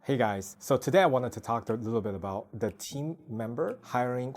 Hey guys, so today I wanted to talk a little bit about the team member hiring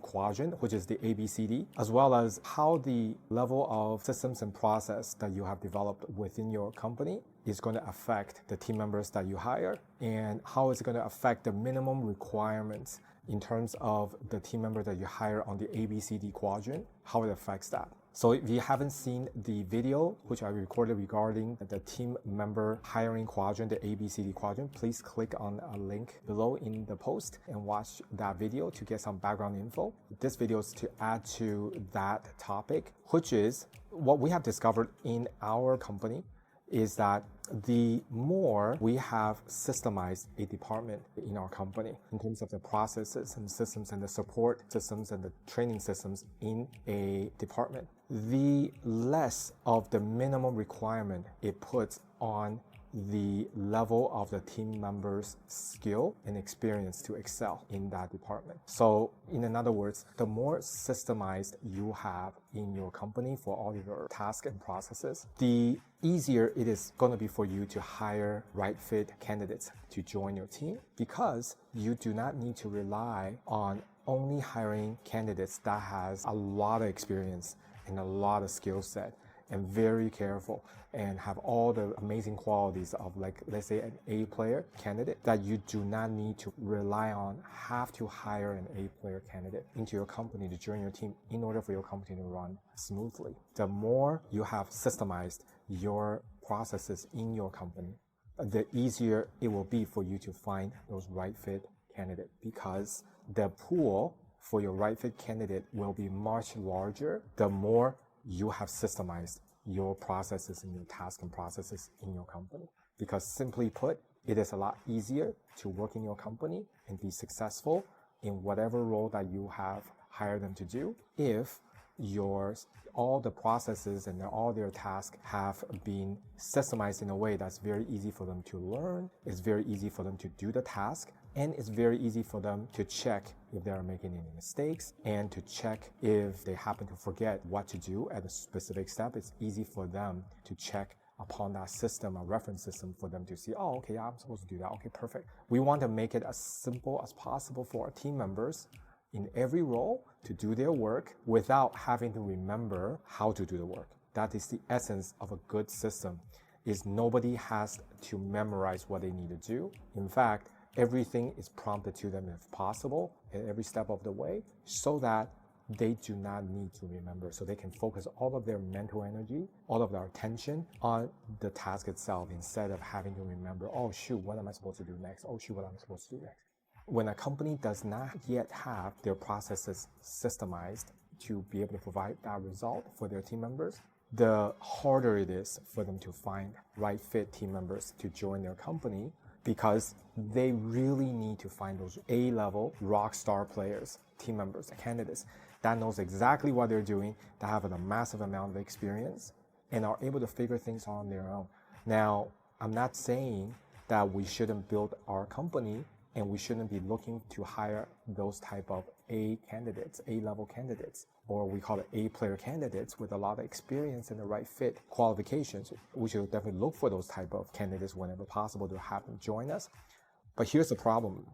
quadrant, which is the ABCD, as well as how the level of systems and process that you have developed within your company is going to affect the team members that you hire, and how it's going to affect the minimum requirements in terms of the team member that you hire on the ABCD quadrant, how it affects that. So if you haven't seen the video, which I recorded regarding the team member hiring quadrant, the ABCD quadrant, please click on a link below in the post and watch that video to get some background info. This video is to add to that topic, which is what we have discovered in our company is that the more we have systemized a department in our company in terms of the processes and systems and the support systems and the training systems in a department, the less of the minimum requirement it puts on the level of the team members' skill and experience to excel in that department. So in other words, the more systemized you have in your company for all your tasks and processes, the easier it is going to be for you to hire right fit candidates to join your team, because you do not need to rely on only hiring candidates that has a lot of experience and a lot of skill set and very careful and have all the amazing qualities of, like, let's say an A player candidate that you do not need to rely on, have to hire an A player candidate into your company to join your team in order for your company to run smoothly. The more you have systemized your processes in your company, the easier it will be for you to find those right fit candidates, because the pool for your right fit candidate will be much larger the more you have systemized your processes and your tasks and processes in your company. Because simply put, it is a lot easier to work in your company and be successful in whatever role that you have hired them to do if all the processes and all their tasks have been systemized in a way that's very easy for them to learn, it's very easy for them to do the task, and it's very easy for them to check if they are making any mistakes and to check if they happen to forget what to do at a specific step. It's easy for them to check upon that system, a reference system, for them to see, oh, okay, I'm supposed to do that. Okay, perfect. We want to make it as simple as possible for our team members in every role to do their work without having to remember how to do the work. That is the essence of a good system, is nobody has to memorize what they need to do. In fact, everything is prompted to them if possible at every step of the way, so that they do not need to remember, so they can focus all of their mental energy, all of their attention on the task itself, instead of having to remember, oh shoot, what am I supposed to do next? Oh shoot, what am I supposed to do next? When a company does not yet have their processes systemized to be able to provide that result for their team members, the harder it is for them to find right fit team members to join their company, because they really need to find those A-level rock star players, team members, candidates that knows exactly what they're doing, that have a massive amount of experience and are able to figure things out on their own. Now, I'm not saying that we shouldn't build our company and we shouldn't be looking to hire those type of A candidates, A-level candidates, or we call it A-player candidates with a lot of experience and the right fit qualifications. We should definitely look for those type of candidates whenever possible to have them join us. But here's the problem.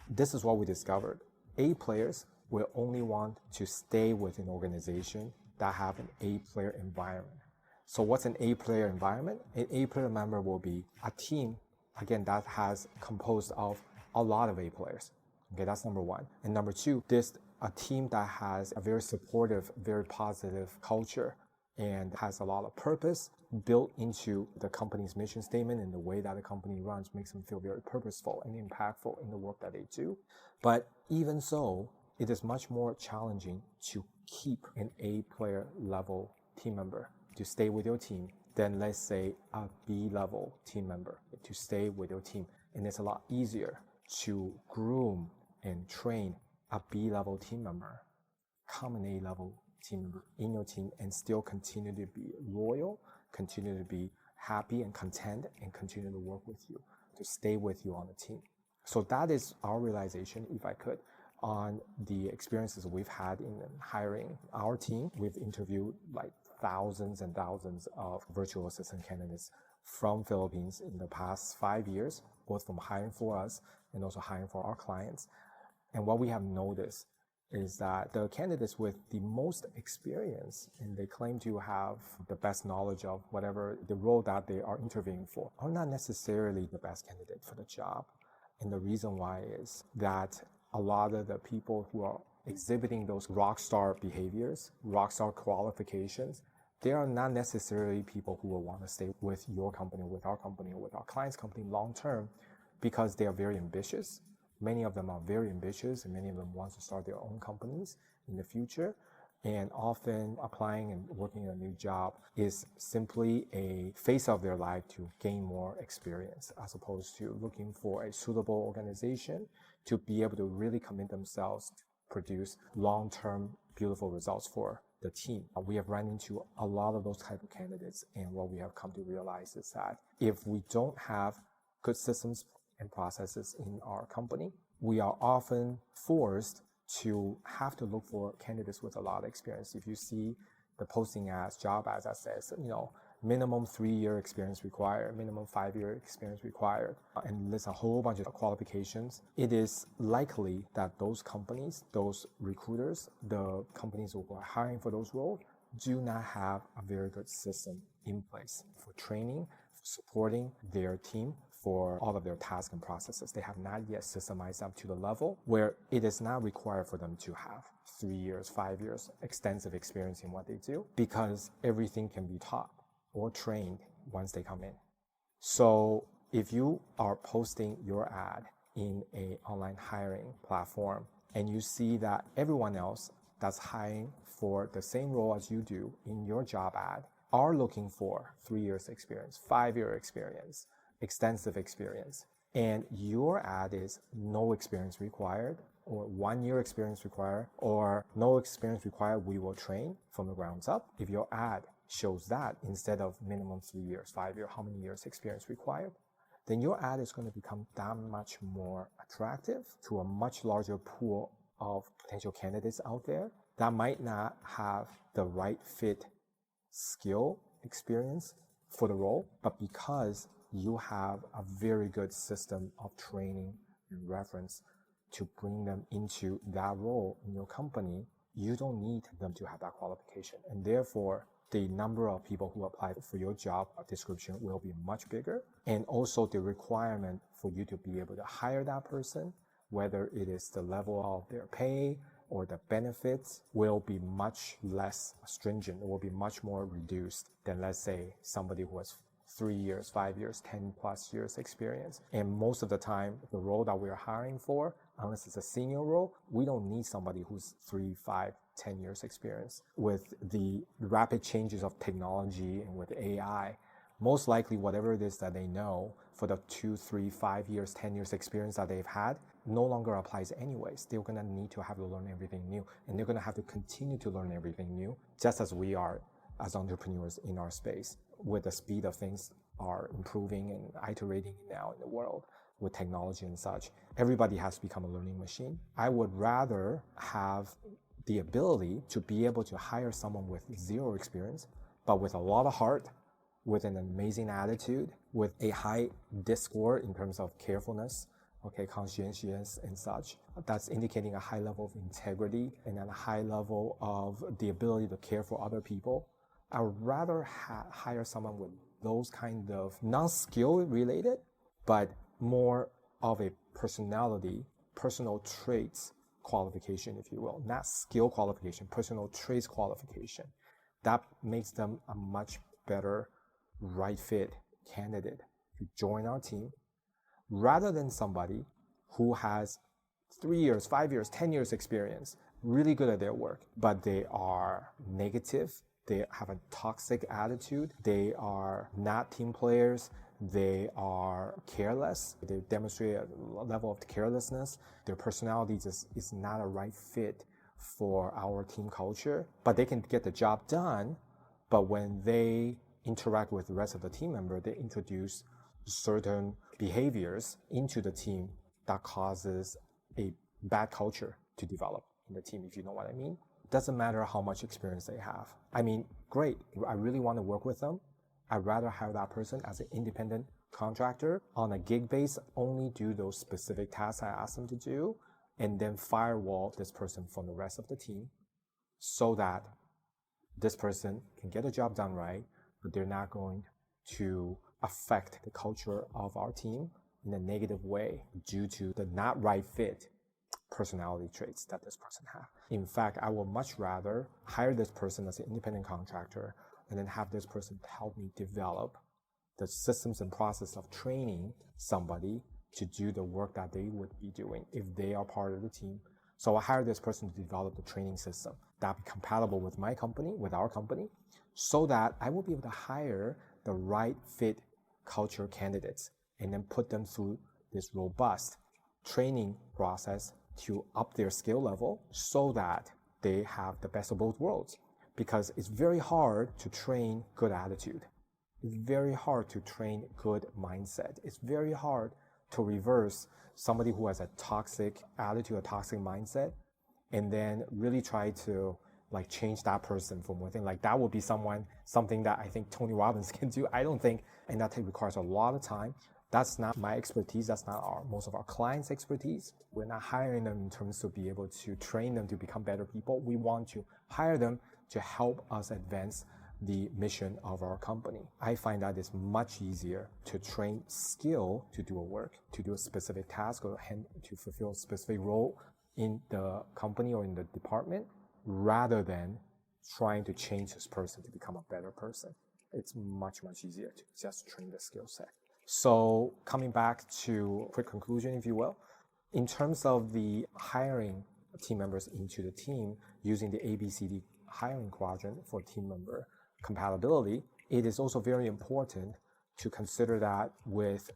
This is what we discovered. A players will only want to stay with an organization that have an A-player environment. So what's an A-player environment? An A-player member will be a team, again, that has composed of a lot of A players. Okay, that's number one. And number two, this a team that has a very supportive, very positive culture and has a lot of purpose built into the company's mission statement, and the way that the company runs makes them feel very purposeful and impactful in the work that they do. But even so, it is much more challenging to keep an A-player level team member to stay with your team than, let's say, a B-level team member to stay with your team. And it's a lot easier to groom and train a B-level team member, become an A-level team member in your team, and still continue to be loyal, continue to be happy and content, and continue to work with you, to stay with you on the team. So that is our realization, if I could, on the experiences we've had in hiring our team. We've interviewed like thousands and thousands of virtual assistant candidates from Philippines in the past 5 years. both from hiring for us and also hiring for our clients. And what we have noticed is that the candidates with the most experience, and they claim to have the best knowledge of whatever the role that they are interviewing for, are not necessarily the best candidate for the job. And the reason why is that a lot of the people who are exhibiting those rock star behaviors, rock star qualifications, they are not necessarily people who will want to stay with your company, with our company, or with our client's company long term, because they are very ambitious. Many of them are very ambitious, and many of them want to start their own companies in the future. And often applying and working in a new job is simply a phase of their life to gain more experience, as opposed to looking for a suitable organization to be able to really commit themselves to produce long-term beautiful results for the team. We have run into a lot of those type of candidates, and what we have come to realize is that if we don't have good systems and processes in our company, we are often forced to have to look for candidates with a lot of experience. If you see the posting ads, job ads that says, minimum 3-year experience required, minimum 5-year experience required, and lists a whole bunch of qualifications, it is likely that those companies, those recruiters, the companies who are hiring for those roles, do not have a very good system in place for training, for supporting their team, for all of their tasks and processes. They have not yet systemized up to the level where it is not required for them to have 3 years, 5 years, extensive experience in what they do, because everything can be taught or trained once they come in. So if you are posting your ad in an online hiring platform and you see that everyone else that's hiring for the same role as you do in your job ad are looking for 3 years experience, 5-year experience, extensive experience, and your ad is no experience required, or 1 year experience required, or no experience required, we will train from the ground up. If your ad shows that instead of minimum 3 years, 5 years, how many years experience required, then your ad is going to become that much more attractive to a much larger pool of potential candidates out there that might not have the right fit skill experience for the role, but because you have a very good system of training and reference to bring them into that role in your company, you don't need them to have that qualification. And therefore, the number of people who apply for your job description will be much bigger. And also the requirement for you to be able to hire that person, whether it is the level of their pay or the benefits, will be much less stringent. It will be much more reduced than, let's say, somebody who has 3 years, 5 years, 10 plus years experience. And most of the time, the role that we're hiring for, unless it's a senior role, we don't need somebody who's 3, 5, 10 years experience. With the rapid changes of technology and with AI, most likely whatever it is that they know for the 2, 3, 5 years, 10 years experience that they've had no longer applies anyways. They're going to need to have to learn everything new, and they're going to have to continue to learn everything new, just as we are as entrepreneurs in our space, with the speed of things are improving and iterating now in the world with technology and such. Everybody has to become a learning machine. I would rather have the ability to be able to hire someone with 0 experience, but with a lot of heart, with an amazing attitude, with a high DISC score in terms of carefulness, conscientious and such. That's indicating a high level of integrity and a high level of the ability to care for other people. I would rather hire someone with those kind of non-skill related, but more of a personality, personal traits qualification, if you will, not skill qualification, personal traits qualification. That makes them a much better right fit candidate to join our team, rather than somebody who has 3 years, 5 years, 10 years experience, really good at their work, but they are negative, they have a toxic attitude, they are not team players, they are careless, they demonstrate a level of carelessness, their personality just is not a right fit for our team culture, but they can get the job done. But when they interact with the rest of the team member, they introduce certain behaviors into the team that causes a bad culture to develop in the team, if you know what I mean. Doesn't matter how much experience they have. I mean, great, I really want to work with them. I'd rather hire that person as an independent contractor on a gig base only do those specific tasks I ask them to do, and then firewall this person from the rest of the team so that this person can get the job done right, but they're not going to affect the culture of our team in a negative way due to the not right fit personality traits that this person has. In fact, I would much rather hire this person as an independent contractor and then have this person help me develop the systems and process of training somebody to do the work that they would be doing if they are part of the team. So I hire this person to develop the training system that be compatible with my company, with our company, so that I will be able to hire the right fit culture candidates and then put them through this robust training process to up their skill level so that they have the best of both worlds. Because it's very hard to train good attitude. It's very hard to train good mindset. It's very hard to reverse somebody who has a toxic attitude, a toxic mindset, and then really try to like change that person from within. Like that would be something that I think Tony Robbins can do. I don't think, and that requires a lot of time. That's not my expertise. That's not most of our clients' expertise. We're not hiring them in terms to be able to train them to become better people. We want to hire them to help us advance the mission of our company. I find that it's much easier to train skill to do a work, to do a specific task or to fulfill a specific role in the company or in the department, rather than trying to change this person to become a better person. It's much, much easier to just train the skill set. So coming back to a quick conclusion, if you will, in terms of the hiring team members into the team using the ABCD hiring quadrant for team member compatibility, it is also very important to consider that with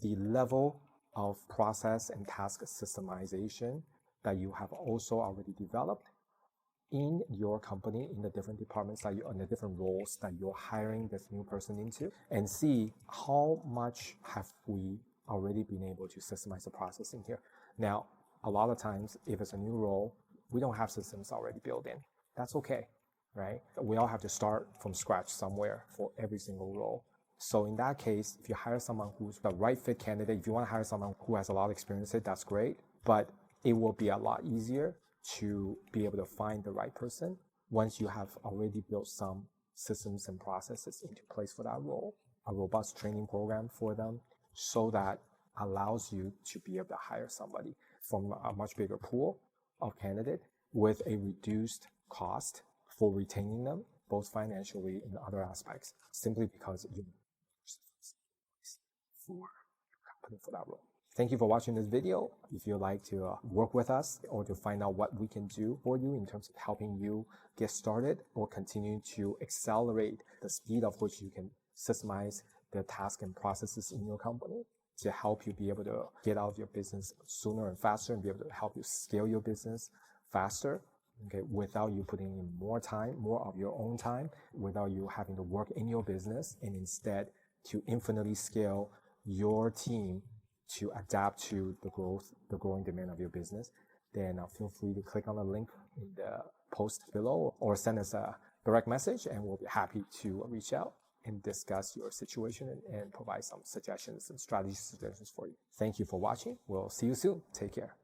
the level of process and task systemization that you have also already developed in your company, in the different departments that you, in the different roles that you're hiring this new person into, and see how much have we already been able to systemize the process in here. Now, a lot of times, if it's a new role, we don't have systems already built in. That's okay, right? We all have to start from scratch somewhere for every single role. So in that case, if you hire someone who's the right fit candidate, if you want to hire someone who has a lot of experience, that's great, but it will be a lot easier to be able to find the right person once you have already built some systems and processes into place for that role, a robust training program for them, so that allows you to be able to hire somebody from a much bigger pool of candidate with a reduced cost for retaining them, both financially and other aspects, simply because you for your company for that role. Thank you for watching this video. If you'd like to work with us or to find out what we can do for you in terms of helping you get started or continue to accelerate the speed of which you can systemize the tasks and processes in your company to help you be able to get out of your business sooner and faster and be able to help you scale your business faster, okay, without you putting in more time, more of your own time, without you having to work in your business, and instead to infinitely scale your team to adapt to the growing demand of your business, then feel free to click on the link in the post below or send us a direct message, and we'll be happy to reach out and discuss your situation and provide some suggestions and strategy suggestions for you. Thank you for watching. We'll see you soon. Take care.